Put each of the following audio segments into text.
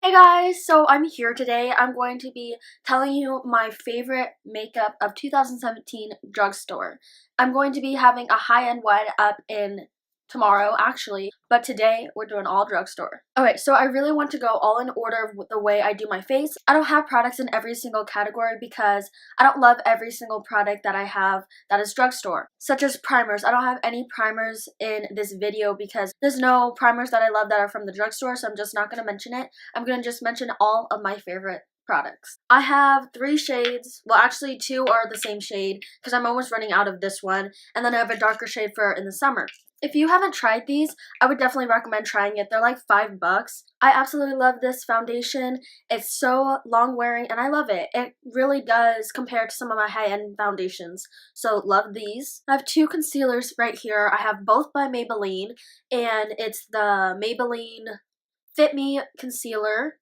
Hey guys, so I'm here today. I'm going to be telling you my favorite makeup of 2017 drugstore. I'm going to be having a high-end one up in tomorrow actually, but today we're doing all drugstore. Okay, so I really want to go all in order with the way I do my face. I don't have products in every single category because I don't love every single product that I have that is drugstore, such as primers. I don't have any primers in this video because there's no primers that I love that are from the drugstore, so I'm just not going to mention it. I'm going to just mention all of my favorite products. I have 3 shades. Well, actually 2 are the same shade because I'm almost running out of this one, and then I have a darker shade for in the summer. If you haven't tried these, I would definitely recommend trying it. They're like $5. I absolutely love this foundation. It's so long wearing and I love it. It really does compare to some of my high-end foundations. So love these. I have 2 concealers right here. I have both by Maybelline, and it's the Maybelline Fit Me Concealer.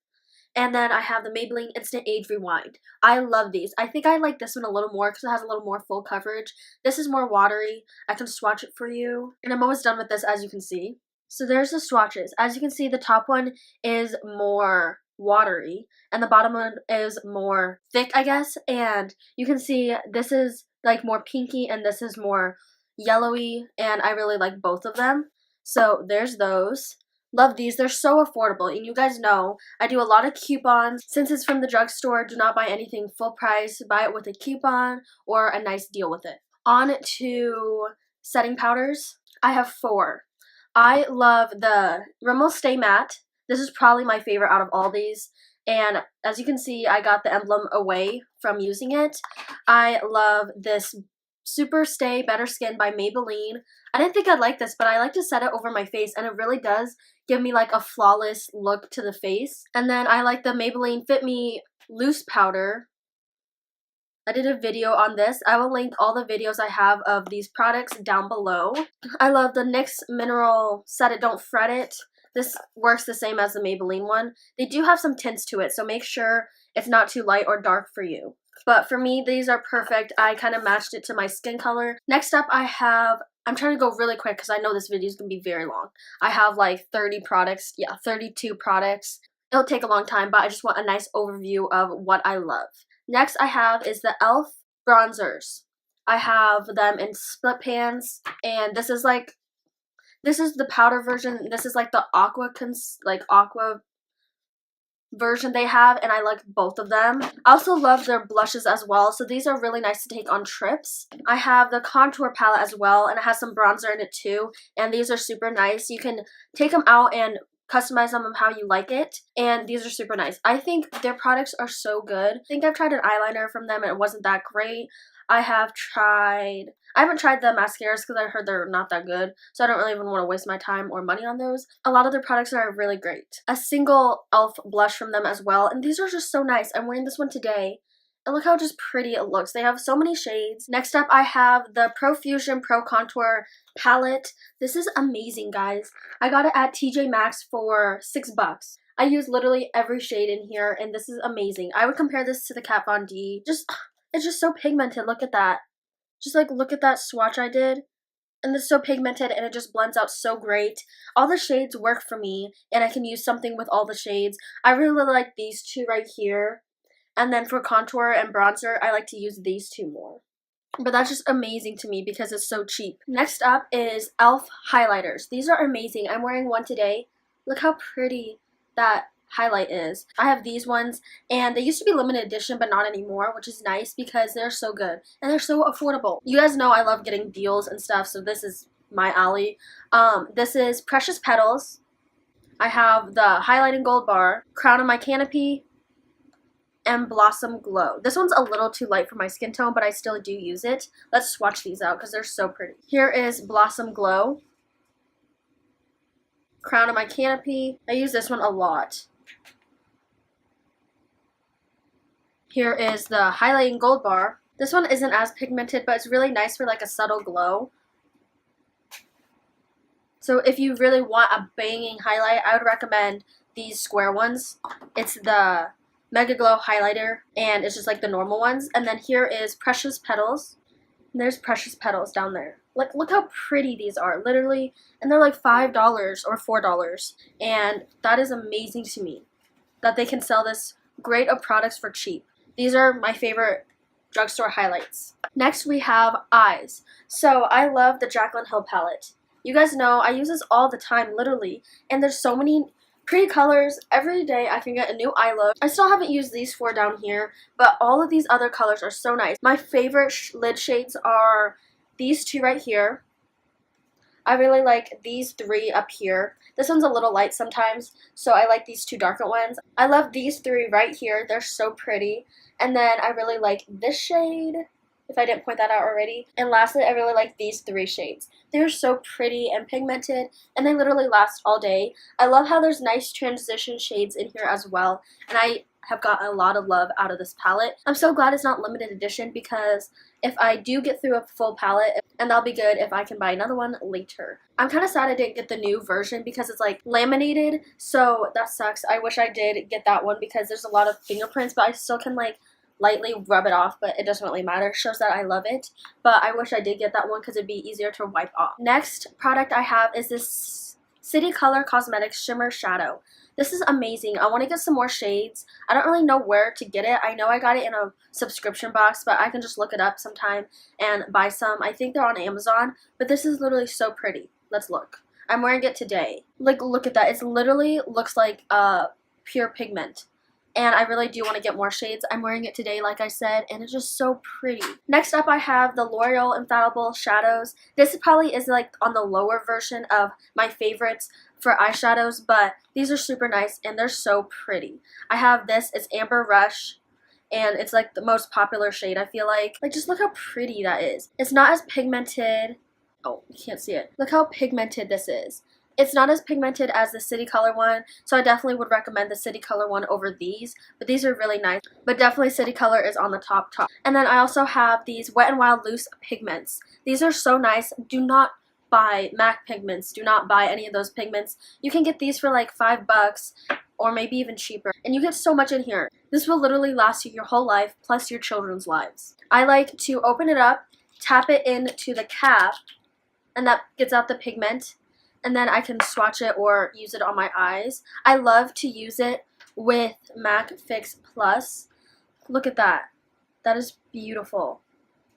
And then I have the Maybelline Instant Age Rewind. I love these. I think I like this one a little more because it has a little more full coverage. This is more watery. I can swatch it for you. And I'm almost done with this, as you can see. So there's the swatches. As you can see, the top one is more watery and the bottom one is more thick, I guess. And you can see this is like more pinky and this is more yellowy, and I really like both of them. So there's those. Love these. They're so affordable, and you guys know I do a lot of coupons. Since it's from the drugstore, do not buy anything full price. Buy it with a coupon or a nice deal with it. On to setting powders. I have 4. I love the Rimmel Stay Matte. This is probably my favorite out of all these, and as you can see, I got the emblem away from using it. I love this Super Stay Better Skin by Maybelline. I didn't think I'd like this, but I like to set it over my face, and it really does give me like a flawless look to the face. And then I like the Maybelline Fit Me Loose Powder. I did a video on this. I will link all the videos I have of these products down below. I love the NYX Mineral Set It Don't Fret It. This works the same as the Maybelline one. They do have some tints to it, so make sure it's not too light or dark for you. But for me, these are perfect. I kind of matched it to my skin color. Next up, I'm trying to go really quick because I know this video is going to be very long. I have like 30 products. Yeah, 32 products. It'll take a long time, but I just want a nice overview of what I love. Next I have is the e.l.f. bronzers. I have them in split pans, and this is the powder version. This is like the aqua version they have, and I like both of them. I also love their blushes as well, so these are really nice to take on trips. I have the contour palette as well, and it has some bronzer in it too, and these are super nice. You can take them out and customize them how you like it, and these are super nice. I think their products are so good. I think I've tried an eyeliner from them and it wasn't that great. I haven't tried the mascaras because I heard they're not that good, so I don't really even want to waste my time or money on those. A lot of their products are really great. A single e.l.f. blush from them as well, and these are just so nice. I'm wearing this one today, and look how just pretty it looks. They have so many shades. Next up, I have the Profusion Pro Contour Palette. This is amazing, guys. I got it at TJ Maxx for $6. I use literally every shade in here, and this is amazing. I would compare this to the Kat Von D. It's just so pigmented. Look at that. Just like look at that swatch I did. And it's so pigmented and it just blends out so great. All the shades work for me, and I can use something with all the shades. I really like these 2 right here. And then for contour and bronzer, I like to use these 2 more. But that's just amazing to me because it's so cheap. Next up is e.l.f. highlighters. These are amazing. I'm wearing one today. Look how pretty that highlight is. I have these ones, and they used to be limited edition but not anymore, which is nice because they're so good and they're so affordable. You guys know I love getting deals and stuff, so this is my alley. This is Precious Petals. I have the Highlighting Gold Bar, Crown of My Canopy, and Blossom Glow. This one's a little too light for my skin tone, but I still do use it. Let's swatch these out because they're so pretty. Here is Blossom Glow, Crown of My Canopy. I use this one a lot. Here is the Highlighting Gold Bar. This one isn't as pigmented, but it's really nice for like a subtle glow. So if you really want a banging highlight, I would recommend these square ones. It's the Mega Glow highlighter, and it's just like the normal ones. And then here is Precious Petals. And there's Precious Petals down there. Like, look how pretty these are, literally. And they're like $5 or $4, and that is amazing to me. that they can sell this great of products for cheap. These are my favorite drugstore highlights. Next we have eyes. So I love the Jaclyn Hill palette. You guys know I use this all the time, literally, and there's so many pretty colors. Every day I can get a new eye look. I still haven't used these four down here, but all of these other colors are so nice. My favorite lid shades are these two right here. I really like these three up here. This one's a little light sometimes, so I like these two darker ones. I love these three right here. They're so pretty. And then I really like this shade, if I didn't point that out already. And lastly, I really like these three shades. They're so pretty and pigmented, and they literally last all day. I love how there's nice transition shades in here as well, and I have gotten a lot of love out of this palette. I'm so glad it's not limited edition, because if I do get through a full palette, and that'll be good if I can buy another one later. I'm kind of sad I didn't get the new version because it's like laminated, so that sucks. I wish I did get that one because there's a lot of fingerprints, but I still can like lightly rub it off, but it doesn't really matter. It shows that I love it, but I wish I did get that one because it'd be easier to wipe off. Next product I have is this City Color Cosmetics Shimmer Shadow. This is amazing. I want to get some more shades. I don't really know where to get it. I know I got it in a subscription box, but I can just look it up sometime and buy some. I think they're on Amazon, but this is literally so pretty. Let's look. I'm wearing it today. Like, look at that. It literally looks like pure pigment. And I really do want to get more shades. I'm wearing it today, like I said, and it's just so pretty. Next up, I have the L'Oreal Infallible Shadows. This probably is like on the lower version of my favorites for eyeshadows, but these are super nice and they're so pretty. I have this, it's Amber Rush, and it's like the most popular shade, I feel like. Like, just look how pretty that is. It's not as pigmented. Oh, you can't see it. Look how pigmented this is. It's not as pigmented as the City Color one, so I definitely would recommend the City Color one over these, but these are really nice. But definitely City Color is on the top. And then I also have these Wet n Wild Loose Pigments. These are so nice. Do not buy MAC pigments. Do not buy any of those pigments. You can get these for like $5 or maybe even cheaper, and you get so much in here. This will literally last you your whole life, plus your children's lives. I like to open it up, tap it into the cap, and that gets out the pigment. And then I can swatch it or use it on my eyes. I love to use it with MAC Fix Plus. Look at that. That is beautiful.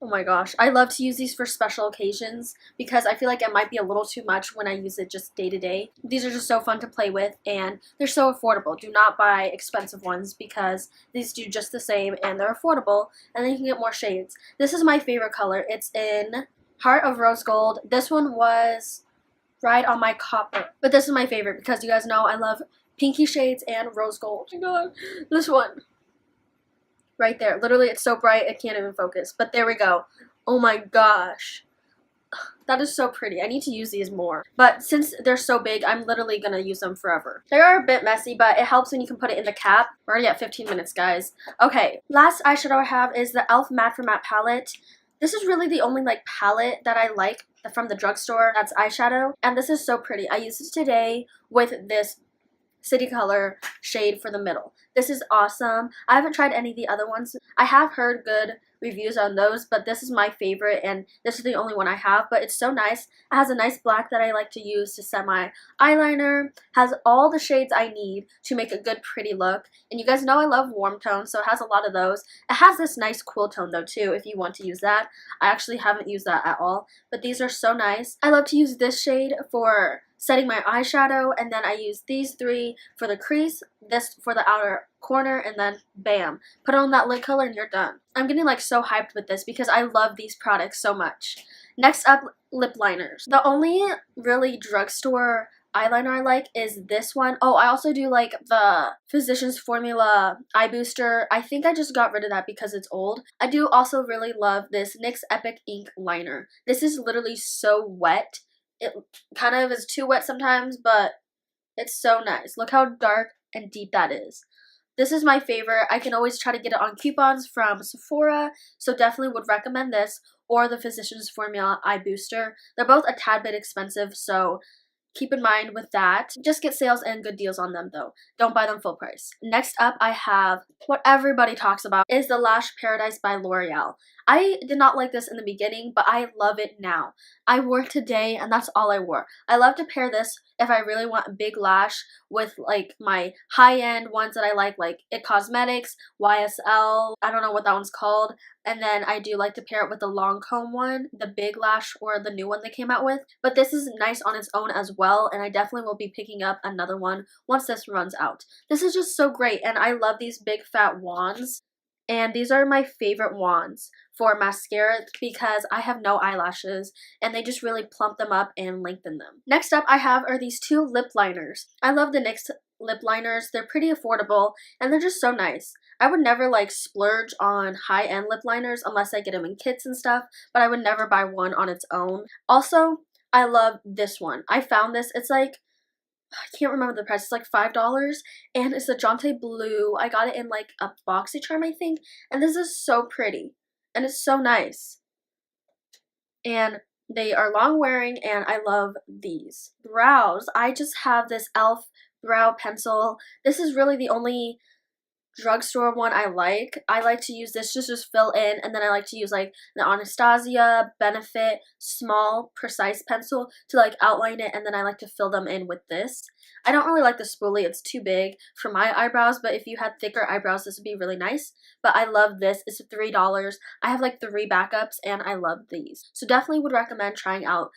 Oh my gosh. I love to use these for special occasions because I feel like it might be a little too much when I use it just day to day. These are just so fun to play with and they're so affordable. Do not buy expensive ones because these do just the same and they're affordable, and then you can get more shades. This is my favorite color. It's in Heart of Rose Gold. This one was right on my copper, but this is my favorite because you guys know I love pinky shades and rose gold. Oh my god, this one right there, literally it's so bright it can't even focus, but there we go. Oh my gosh, that is so pretty. I need to use these more, but since they're so big, I'm literally gonna use them forever. They are a bit messy, but it helps when you can put it in the cap. We're already at 15 minutes, guys. Okay, last eyeshadow I have is the e.l.f. Matte for Matte palette. This is really the only like palette that I like from the drugstore that's eyeshadow, and this is so pretty. I used it today with this City Color shade for the middle. This is awesome. I haven't tried any of the other ones. I have heard good reviews on those, but this is my favorite and this is the only one I have, but it's so nice. It has a nice black that I like to use to set my eyeliner. Has all the shades I need to make a good pretty look, and you guys know I love warm tones, so it has a lot of those. It has this nice cool tone though too if you want to use that. I actually haven't used that at all, but these are so nice. I love to use this shade for setting my eyeshadow, and then I use these three for the crease, this for the outer corner, and then bam, put on that lid color and you're done. I'm getting like so hyped with this because I love these products so much. Next up, lip liners. The only really drugstore eyeliner I like is this one. Oh, I also do like the Physicians Formula Eye Booster. I think I just got rid of that because it's old. I do also really love this NYX Epic Ink Liner. This is literally so wet. It kind of is too wet sometimes, but it's so nice. Look how dark and deep that is. This is my favorite. I can always try to get it on coupons from Sephora, so definitely would recommend this or the Physicians Formula Eye Booster. They're both a tad bit expensive, so keep in mind with that. Just get sales and good deals on them though. Don't buy them full price. Next up, I have what everybody talks about is the Lash Paradise by L'Oreal. I did not like this in the beginning, but I love it now. I wore it today and that's all I wore. I love to pair this if I really want a big lash with like my high-end ones that I like It Cosmetics, YSL, I don't know what that one's called, and then I do like to pair it with the long comb one, the big lash or the new one they came out with. But this is nice on its own as well, and I definitely will be picking up another one once this runs out. This is just so great, and I love these big fat wands. And these are my favorite wands for mascara because I have no eyelashes and they just really plump them up and lengthen them. Next up I have are these two lip liners. I love the NYX lip liners. They're pretty affordable and they're just so nice. I would never like splurge on high-end lip liners unless I get them in kits and stuff, but I would never buy one on its own. Also, I love this one. I found this. It's like, I can't remember the price. It's like $5 and it's a Jonte Blue. I got it in like a BoxyCharm, I think, and this is so pretty and it's so nice. And they are long wearing and I love these. Brows. I just have this e.l.f. brow pencil. This is really the only drugstore one I like. I like to use this just fill in, and then I like to use like the Anastasia Benefit small precise pencil to like outline it, and then I like to fill them in with this. I don't really like the spoolie, it's too big for my eyebrows, but if you had thicker eyebrows this would be really nice. But I love this. It's $3. I have like 3 backups and I love these. So definitely would recommend trying out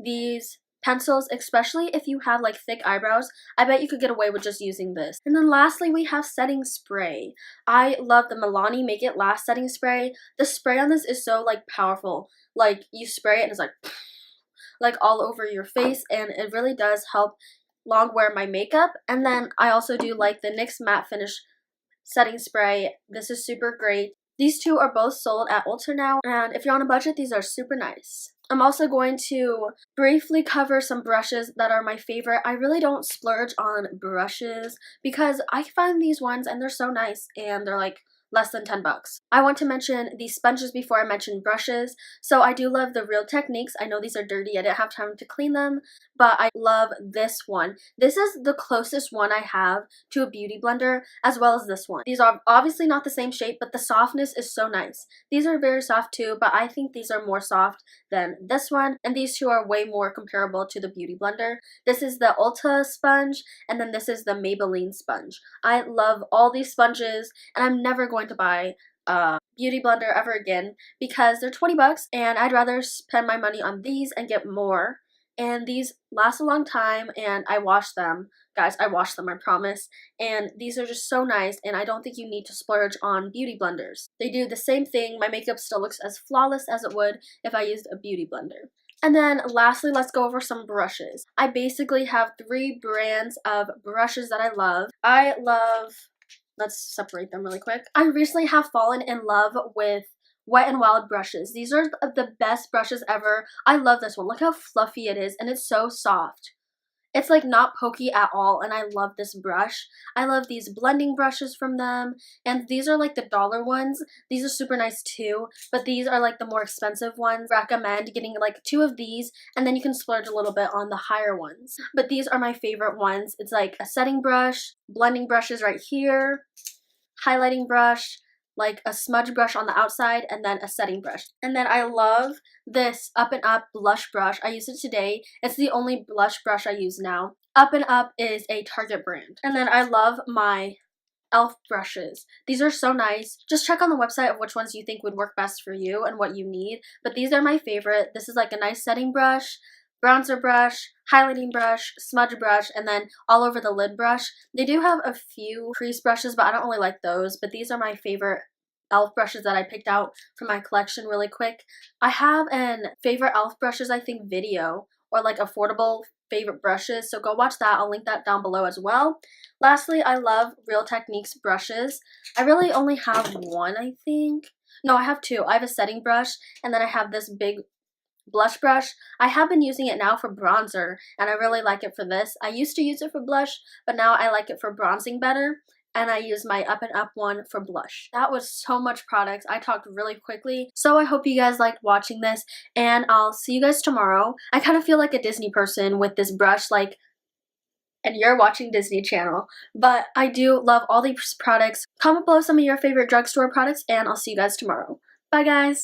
these pencils, especially if you have like thick eyebrows. I bet you could get away with just using this. And then lastly we have setting spray. I love the Milani Make It Last setting spray. The spray on this is so like powerful. Like you spray it and it's like all over your face, and it really does help long wear my makeup. And then I also do like the NYX Matte Finish setting spray. This is super great. These two are both sold at Ulta now, and if you're on a budget, these are super nice. I'm also going to briefly cover some brushes that are my favorite. I really don't splurge on brushes because I find these ones and they're so nice and they're like less than 10 bucks. I want to mention these sponges before I mention brushes. So I do love the Real Techniques. I know these are dirty. I didn't have time to clean them, but I love this one. This is the closest one I have to a beauty blender, as well as this one. These are obviously not the same shape, but the softness is so nice. These are very soft too, but I think these are more soft than this one, and these two are way more comparable to the beauty blender. This is the Ulta sponge, and then this is the Maybelline sponge. I love all these sponges, and I'm never going to buy a beauty blender ever again because they're 20 bucks and I'd rather spend my money on these and get more. And these last a long time and I wash them. Guys, I wash them, I promise. And these are just so nice, and I don't think you need to splurge on beauty blenders. They do the same thing. My makeup still looks as flawless as it would if I used a beauty blender. And then lastly, let's go over some brushes. I basically have 3 brands of brushes that I love. Let's separate them really quick. I recently have fallen in love with Wet n Wild brushes. These are the best brushes ever. I love this one. Look how fluffy it is, and it's so soft. It's like not pokey at all, and I love this brush. I love these blending brushes from them, and these are like the dollar ones. These are super nice too, but these are like the more expensive ones. Recommend getting like 2 of these, and then you can splurge a little bit on the higher ones. But these are my favorite ones. It's like a setting brush, blending brushes right here, highlighting brush, like a smudge brush on the outside, and then a setting brush. And then I love this Up and Up blush brush. I used it today. It's the only blush brush I use now. Up and Up is a Target brand. And then I love my e.l.f. brushes. These are so nice. Just check on the website of which ones you think would work best for you and what you need. But these are my favorite. This is like a nice setting brush, bronzer brush, highlighting brush, smudge brush, and then all over the lid brush. They do have a few crease brushes, but I don't really like those. But these are my favorite e.l.f. brushes that I picked out from my collection really quick. I have an favorite e.l.f. brushes, I think, video, or like affordable favorite brushes, so go watch that. I'll link that down below as well. Lastly, I love Real Techniques brushes. I really only have one, I think. No, I have 2. I have a setting brush, and then I have this big blush brush. I have been using it now for bronzer, and I really like it for this. I used to use it for blush, but now I like it for bronzing better, and I use my Up and Up one for blush. That was so much products. I talked really quickly, so I hope you guys liked watching this, and I'll see you guys tomorrow. I kind of feel like a Disney person with this brush, like, and you're watching Disney Channel, but I do love all these products. Comment below some of your favorite drugstore products, and I'll see you guys tomorrow. Bye, guys!